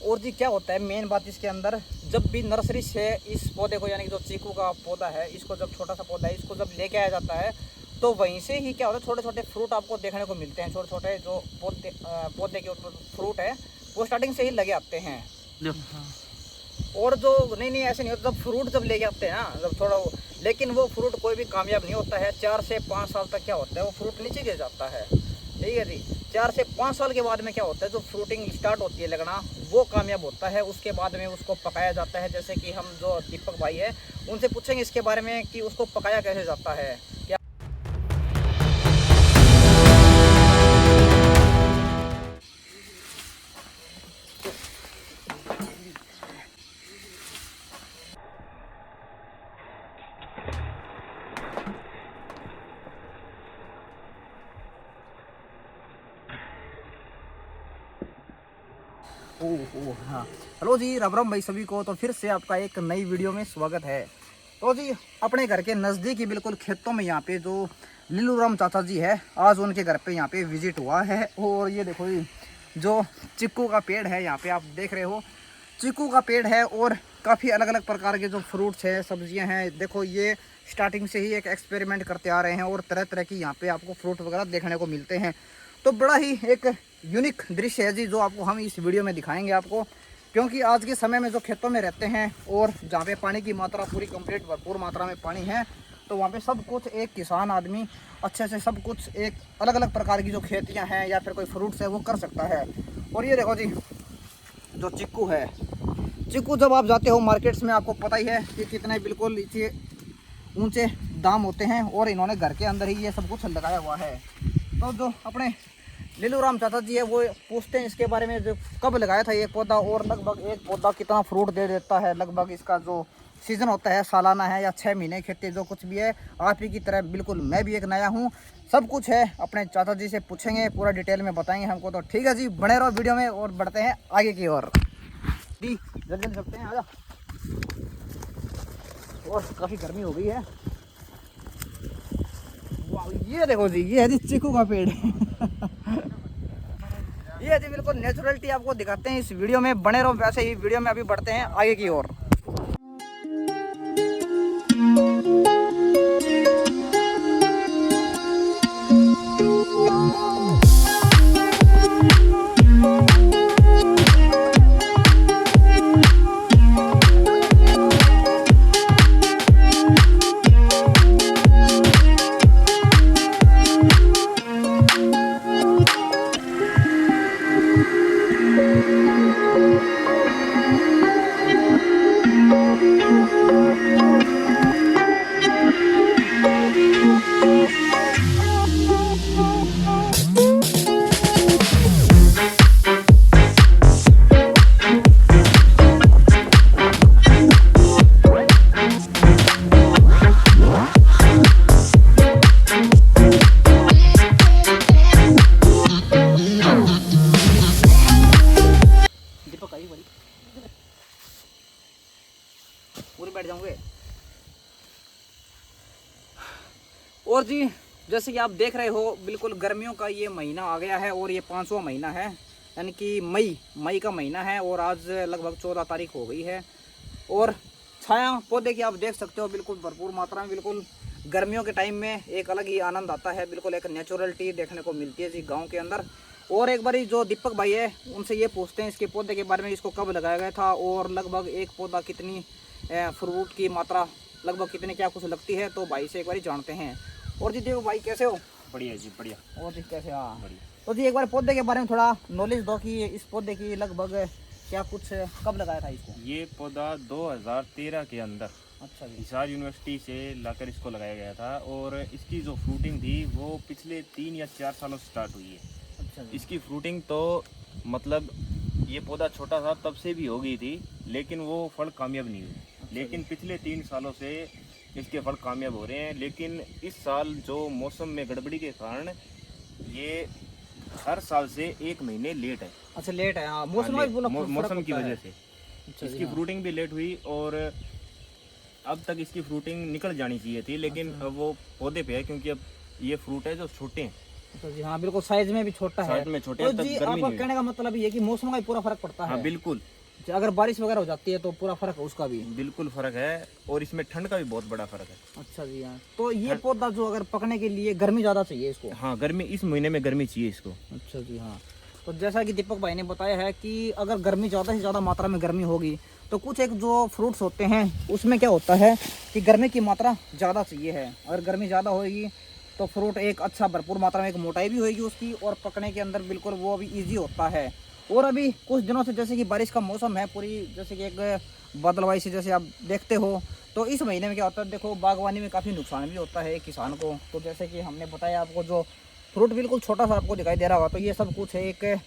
और जी क्या होता है मेन बात इसके अंदर, जब भी नर्सरी से इस पौधे को यानी कि जो चीकू का पौधा है, इसको जब छोटा सा पौधा है इसको जब लेके आया जाता है तो वहीं से ही क्या होता है छोटे छोटे फ्रूट आपको देखने को मिलते हैं। छोटे छोटे जो पौधे के ऊपर फ्रूट है वो स्टार्टिंग से ही लगे आते हैं। और जो नहीं ऐसे नहीं होता, जब फ्रूट जब लेके आते हैं ना जब थोड़ा, लेकिन वो फ्रूट कोई भी कामयाब नहीं होता है। 4 से 5 साल तक क्या होता है वो फ्रूट नीचे गिर जाता है। ठीक है जी, 4 से 5 साल के बाद में क्या होता है जो फ्रूटिंग स्टार्ट होती है लगना वो कामयाब होता है। उसके बाद में उसको पकाया जाता है। जैसे कि हम जो दीपक भाई है उनसे पूछेंगे इसके बारे में कि उसको पकाया कैसे जाता है। क्या ओह हाँ, हेलो जी, राम राम भाई सभी को। तो फिर से आपका एक नई वीडियो में स्वागत है। तो जी अपने घर के नज़दीक ही बिल्कुल खेतों में यहाँ पे जो लीलू राम चाचा जी है, आज उनके घर पे यहाँ पे विजिट हुआ है। और ये देखो जी जो चीकू का पेड़ है यहाँ पे आप देख रहे हो, चीकू का पेड़ है और काफ़ी अलग अलग प्रकार के जो फ्रूट्स है सब्जियां हैं। देखो ये स्टार्टिंग से ही एक एक्सपेरिमेंट करते आ रहे हैं और तरह तरह की यहाँ पे आपको फ्रूट वगैरह देखने को मिलते हैं। तो बड़ा ही एक यूनिक दृश्य है जी जो आपको हम इस वीडियो में दिखाएंगे आपको, क्योंकि आज के समय में जो खेतों में रहते हैं और जहाँ पे पानी की मात्रा पूरी कंप्लीट भरपूर मात्रा में पानी है तो वहाँ पे सब कुछ एक किसान आदमी अच्छे से सब कुछ एक अलग अलग प्रकार की जो खेतियाँ हैं या फिर कोई फ्रूट्स है वो कर सकता है। और ये देखो जी जो चीकू है, चीकू जब आप जाते हो मार्केट्स में आपको पता ही है कि कितने बिल्कुल इसे ऊंचे दाम होते हैं और इन्होंने घर के अंदर ही ये सब कुछ लगाया हुआ है। तो जो अपने लीलू राम चाचा जी है वो पूछते हैं इसके बारे में जो कब लगाया था ये पौधा और लगभग एक पौधा कितना फ्रूट दे देता है। लगभग इसका जो सीज़न होता है सालाना है या 6 महीने खेती जो कुछ भी है। आप ही की तरह बिल्कुल मैं भी एक नया हूँ, सब कुछ है अपने चाचा जी से पूछेंगे, पूरा डिटेल में बताएंगे हमको। तो ठीक है जी, बने रहो वीडियो में और बढ़ते हैं आगे की ओर। जी जल्दी जल्दी चलते हैं, आजा। और काफ़ी गर्मी हो गई है। वाह, ये देखो जी ये है जी चीकू का पेड़ ये जी बिल्कुल नेचुरलिटी आपको दिखाते हैं इस वीडियो में, बने रहो वैसे ही वीडियो में। अभी बढ़ते हैं आगे की ओर। पूरी बैठ जाऊंगे। और जी जैसे कि आप देख रहे हो बिल्कुल गर्मियों का ये महीना आ गया है और ये 5वां महीना है, यानी कि मई का महीना है और आज लगभग 14 तारीख हो गई है। और छाया पौधे की आप देख सकते हो बिल्कुल भरपूर मात्रा में। बिल्कुल गर्मियों के टाइम में एक अलग ही आनंद आता है, बिल्कुल एक नेचुरलिटी देखने को मिलती है जी गाँव के अंदर। और एक बारी जो दीपक भाई है उनसे ये पूछते हैं इसके पौधे के बारे में, इसको कब लगाया गया था और लगभग एक पौधा कितनी फ्रूट की मात्रा लगभग कितने क्या कुछ लगती है। तो भाई से एक बार जानते हैं। और जी देखो भाई कैसे हो? बढ़िया जी बढ़िया। और जी कैसे? हाँ बढ़िया। तो जी एक बार पौधे के बारे में थोड़ा नॉलेज दो कि इस पौधे की लगभग क्या कुछ कब लगाया था इसको? ये पौधा 2013 के अंदर अच्छा जी, हिसार यूनिवर्सिटी से लाकर इसको लगाया गया था और इसकी जो फ्रूटिंग थी वो पिछले 3 या 4 सालों से स्टार्ट हुई है। अच्छा जी। इसकी फ्रूटिंग तो मतलब ये पौधा छोटा था तब से भी हो गई थी, लेकिन वो फल कामयाब नहीं हुए। लेकिन पिछले 3 सालों से इसके फल कामयाब हो रहे हैं। लेकिन इस साल जो मौसम में गड़बड़ी के कारण ये हर साल से 1 महीने लेट है। अच्छा लेट है, हाँ मौसम में मौसम की वजह से अच्छा इसकी फ्रूटिंग भी लेट हुई और अब तक इसकी फ्रूटिंग निकल जानी चाहिए थी, लेकिन अब वो पौधे पे है क्योंकि अब ये फ्रूट है जो छोटे हैं। तो जी हाँ, बिल्कुल साइज में भी छोटा है। साइज में छोटे तो हैं, तब जी गर्मी आपका नहीं कहने का मतलब ये है कि मौसम का भी पूरा फर्क पड़ता हाँ है। बिल्कुल अगर बारिश वगैरह हो जाती है तो पूरा फर्क है उसका भी। बिल्कुल फर्क है, और इसमें ठंड का भी बहुत बड़ा फर्क है। अच्छा जी हाँ, तो ये पौधा जो अगर पकने के लिए गर्मी ज़्यादा चाहिए इसको। हाँ गर्मी, इस महीने में गर्मी चाहिए इसको। अच्छा जी हाँ, तो जैसा कि दीपक भाई ने बताया है कि अगर गर्मी ज़्यादा से ज़्यादा मात्रा में गर्मी होगी तो कुछ एक जो फ्रूट्स होते हैं उसमें क्या होता है कि गर्मी की मात्रा ज़्यादा चाहिए है। अगर गर्मी ज़्यादा होगी तो फ्रूट एक अच्छा भरपूर मात्रा में एक मोटाई भी होगी उसकी, और पकने के अंदर बिल्कुल वो भी ईजी होता है। और अभी कुछ दिनों से जैसे कि बारिश का मौसम है पूरी, जैसे कि एक बादलवाई से जैसे आप देखते हो, तो इस महीने में क्या होता है, देखो बागवानी में काफ़ी नुकसान भी होता है किसान को। तो जैसे कि हमने बताया आपको, जो फ्रूट बिल्कुल छोटा सा आपको दिखाई दे रहा होगा, तो ये सब कुछ है एक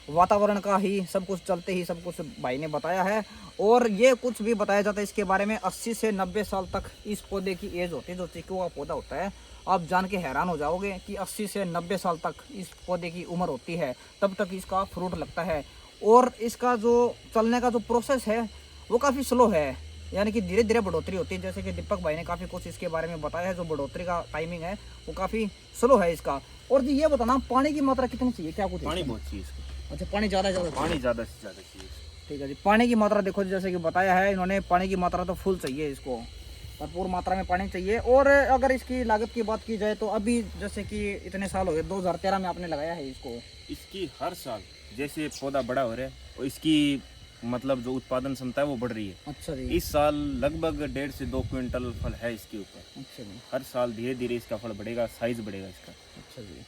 वातावरण का ही सब कुछ, चलते ही सब कुछ भाई ने बताया है। और ये कुछ भी बताया जाता है इसके बारे में, 80 से 90 साल तक इस पौधे की एज होती है। जो चीकू का पौधा होता है, आप जान के हैरान हो जाओगे कि 80 से 90 साल तक इस पौधे की उम्र होती है, तब तक इसका फ्रूट लगता है। और इसका जो चलने का जो प्रोसेस है वो काफ़ी स्लो है, यानी कि धीरे धीरे बढ़ोतरी होती है। जैसे कि दीपक भाई ने काफ़ी कुछ इसके बारे में बताया है, जो बढ़ोतरी का टाइमिंग है वो काफ़ी स्लो है इसका। और जी ये बताना, पानी की मात्रा कितनी चाहिए, क्या कुछ है पानी इसमें? बहुत चाहिए इसको, अच्छा, पानी ज़्यादा पानी ज़्यादा से ज़्यादा चाहिए। ठीक है जी। पानी की मात्रा देखो, जैसे कि बताया है इन्होंने, पानी की मात्रा तो फुल चाहिए इसको, भरपूर मात्रा में पानी चाहिए। और अगर इसकी लागत की बात की जाए तो अभी जैसे कि इतने साल हो गए, 2013 में आपने लगाया है इसको। इसकी हर साल जैसे पौधा बड़ा हो रहा है और इसकी मतलब जो उत्पादन क्षमता है वो बढ़ रही है। अच्छा जी। इस साल लगभग 1.5 से 2 क्विंटल फल है इसके ऊपर। अच्छा जी। हर साल धीरे धीरे इसका फल बढ़ेगा, साइज बढ़ेगा इसका। अच्छा जी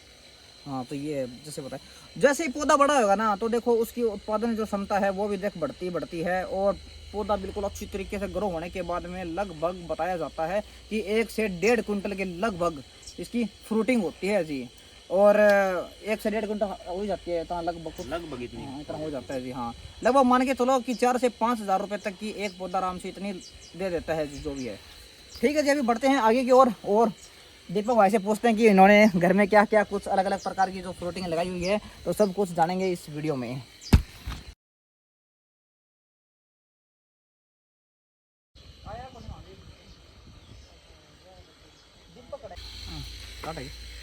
हाँ, तो ये है, जैसे बताए जैसे ही पौधा बड़ा होगा ना, तो देखो उसकी उत्पादन जो क्षमता है वो भी देख बढ़ती है। और पौधा बिल्कुल अच्छी तरीके से ग्रो होने के बाद में लगभग बताया जाता है कि 1 से 1.5 क्विंटल के लगभग इसकी फ्रूटिंग होती है जी। और 1 से 1.5 क्विंटल हो ही जाती है, इतना लगभग कुछ, लगभग इतनी। हाँ इतना हो जाता है जी हाँ। लगभग मान के चलो कि 4 से 5 हज़ार रुपये तक की एक पौधा आराम से इतनी दे देता है जी, जो भी है। ठीक है जी, अभी बढ़ते हैं आगे की ओर। और दीपक भाई से पूछते हैं कि इन्होंने घर में क्या क्या कुछ अलग अलग प्रकार की जो फ्रूटिंग लगाई हुई है, तो सब कुछ जानेंगे इस वीडियो में।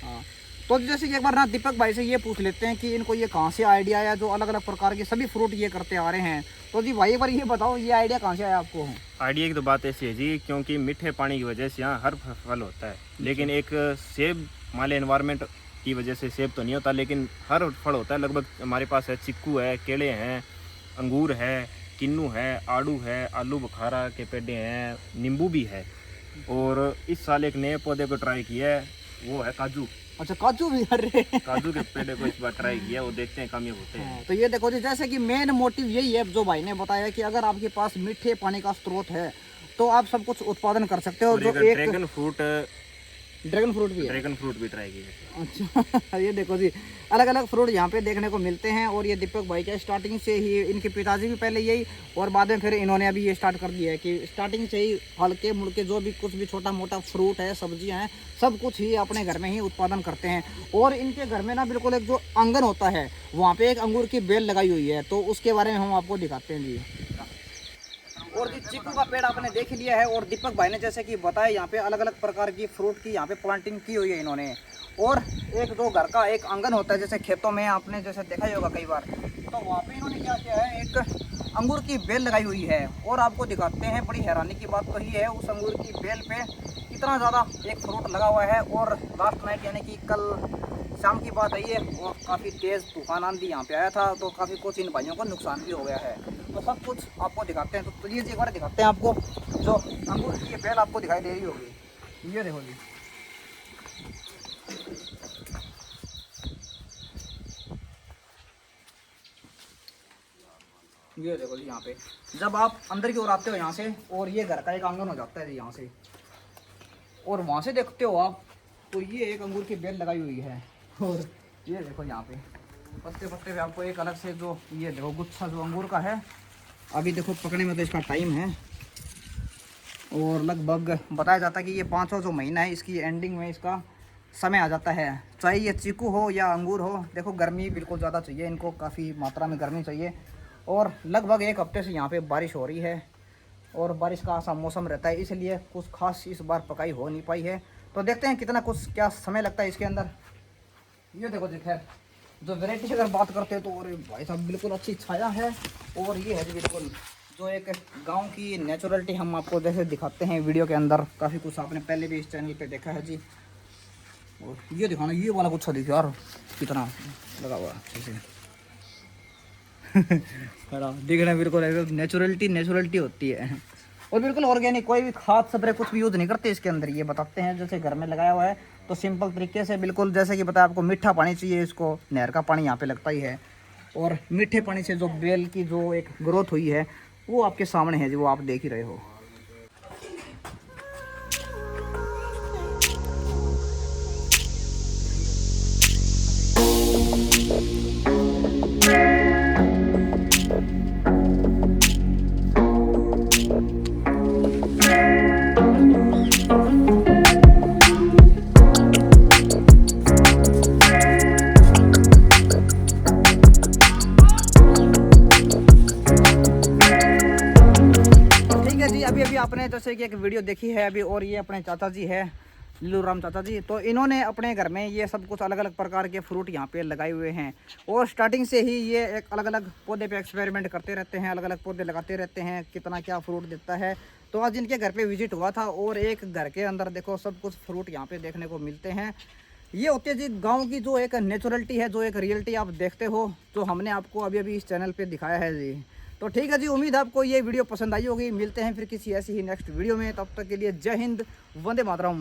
हाँ, तो जैसे कि एक बार ना दीपक भाई से ये पूछ लेते हैं कि इनको ये कहाँ से आइडिया आया, जो अलग अलग प्रकार के सभी फ्रूट ये करते आ रहे हैं। तो जी भाई एक बार ये बताओ, ये आइडिया कहाँ से आया आपको? आइडिया की तो बात ऐसी है जी, क्योंकि मीठे पानी की वजह से यहाँ हर फल होता है, लेकिन एक सेब माले एनवायरनमेंट की वजह से सेब तो नहीं होता, लेकिन हर फल होता है लगभग। हमारे पास है चिक्कू है, केले हैं, अंगूर है, किन्नू है, आड़ू है, आलू बुखारा के पेड़े हैं, नींबू भी है। और इस साल एक नए पौधे को ट्राई किया है, वो है काजू। अच्छा, काजू भी? अरे काजू के पेड़े को इस बार ट्राई किया, वो देखते हैं कामयाब होते हैं। हाँ, तो ये देखो जी, जैसे कि मेन मोटिव यही है जो भाई ने बताया कि अगर आपके पास मीठे पानी का स्रोत है तो आप सब कुछ उत्पादन कर सकते हो। और जो एक एक ड्रैगन फ्रूट भी है। ड्रैगन फ्रूट भी ट्राई किया। अच्छा ये देखो जी, अलग अलग फ्रूट यहाँ पे देखने को मिलते हैं। और ये दीपक भाई का स्टार्टिंग से ही, इनके पिताजी भी पहले यही, और बाद में फिर इन्होंने अभी ये स्टार्ट कर दिया है कि स्टार्टिंग से ही हल्के मुड़के जो भी कुछ भी छोटा मोटा फ्रूट है, सब्जियाँ हैं, सब कुछ ही अपने घर में ही उत्पादन करते हैं। और इनके घर में ना बिल्कुल एक जो आंगन होता है, वहाँ पे एक अंगूर की बेल लगाई हुई है, तो उसके बारे में हम आपको दिखाते हैं जी। और जी चीकू का पेड़ आपने देख लिया है। और दीपक भाई ने जैसे कि बताया, यहाँ पे अलग अलग प्रकार की फ्रूट की यहाँ पे प्लांटिंग की हुई है इन्होंने। और एक जो घर का एक आंगन होता है, जैसे खेतों में आपने जैसे देखा ही होगा कई बार, तो वहाँ पे इन्होंने क्या किया है, एक अंगूर की बेल लगाई हुई है। और आपको दिखाते हैं, बड़ी हैरानी की बात तो ही है, उस अंगूर की बेल पे कितना ज़्यादा एक फ्रूट लगा हुआ है। और लास्ट नाइट यानी कि कल शाम की बात है ये, और काफ़ी तेज़ तूफान आंधी यहाँ पे आया था, तो काफ़ी कुछ इन भाइयों को नुकसान भी हो गया है। तो सब कुछ आपको दिखाते हैं। तो ये एक बार दिखाते हैं आपको, जो अंगूर की ये बेल आपको दिखाई दे रही होगी, ये देखो जी। ये देखो जी, यहाँ पे जब आप अंदर की ओर आते हो यहाँ से, और ये घर का एक आंगन हो जाता है जी यहाँ से, और वहाँ से देखते हो आप, तो ये एक अंगूर की बेल लगाई हुई है। और ये देखो यहाँ पे पत्ते पत्ते पे आपको एक अलग से जो ये देखो गुच्छा जो अंगूर का है। अभी देखो पकने में तो इसका टाइम है, और लगभग बताया जाता है कि ये 5वां जो महीना है, इसकी एंडिंग में इसका समय आ जाता है। चाहे ये चीकू हो या अंगूर हो, देखो गर्मी बिल्कुल ज़्यादा चाहिए इनको, काफ़ी मात्रा में गर्मी चाहिए। और लगभग 1 हफ्ते से यहाँ पे बारिश हो रही है, और बारिश का ऐसा मौसम रहता है, इसलिए कुछ खास इस बार पकाई हो नहीं पाई है। तो देखते हैं कितना कुछ क्या समय लगता है इसके अंदर। ये देखो जी, खैर जो वैरायटी की अगर बात करते हैं तो और भाई साहब बिल्कुल अच्छी छाया है। और ये है जी बिल्कुल जो एक गांव की नेचुरलिटी हम आपको जैसे दिखाते हैं वीडियो के अंदर, काफ़ी कुछ आपने पहले भी इस चैनल पे देखा है जी। और ये दिखाना, ये वाला गुच्छा देखिए यार कितना लगा हुआ अच्छे से। दिखना बिल्कुल नेचुरलिटी नेचुरलिटी होती है और बिल्कुल ऑर्गेनिक, कोई भी खाद स्प्रे कुछ भी यूज़ नहीं करते इसके अंदर। ये बताते हैं जैसे घर में लगाया हुआ है तो सिंपल तरीके से बिल्कुल जैसे कि बताया आपको, मीठा पानी चाहिए इसको, नहर का पानी यहाँ पे लगता ही है। और मीठे पानी से जो बेल की जो एक ग्रोथ हुई है वो आपके सामने है, जो वो आप देख ही रहे हो। अभी अभी आपने जैसे कि एक वीडियो देखी है अभी, और ये अपने चाचा जी है, लीलू राम चाचा जी, तो इन्होंने अपने घर में ये सब कुछ अलग अलग प्रकार के फ्रूट यहाँ पे लगाए हुए हैं। और स्टार्टिंग से ही ये एक अलग अलग पौधे पे एक्सपेरिमेंट करते रहते हैं, अलग अलग पौधे लगाते रहते हैं, कितना क्या फ्रूट देता है। तो आज इनके घर पे विजिट हुआ था और एक घर के अंदर देखो सब कुछ फ्रूट यहाँ पे देखने को मिलते हैं। ये होती है जी गाँव की जो एक नेचुरलिटी है, जो एक रियलिटी आप देखते हो, जो हमने आपको अभी अभी इस चैनल पर दिखाया है जी। तो ठीक है जी, उम्मीद है आपको ये वीडियो पसंद आई होगी। मिलते हैं फिर किसी ऐसी ही नेक्स्ट वीडियो में, तब तक के लिए जय हिंद, वंदे मातरम।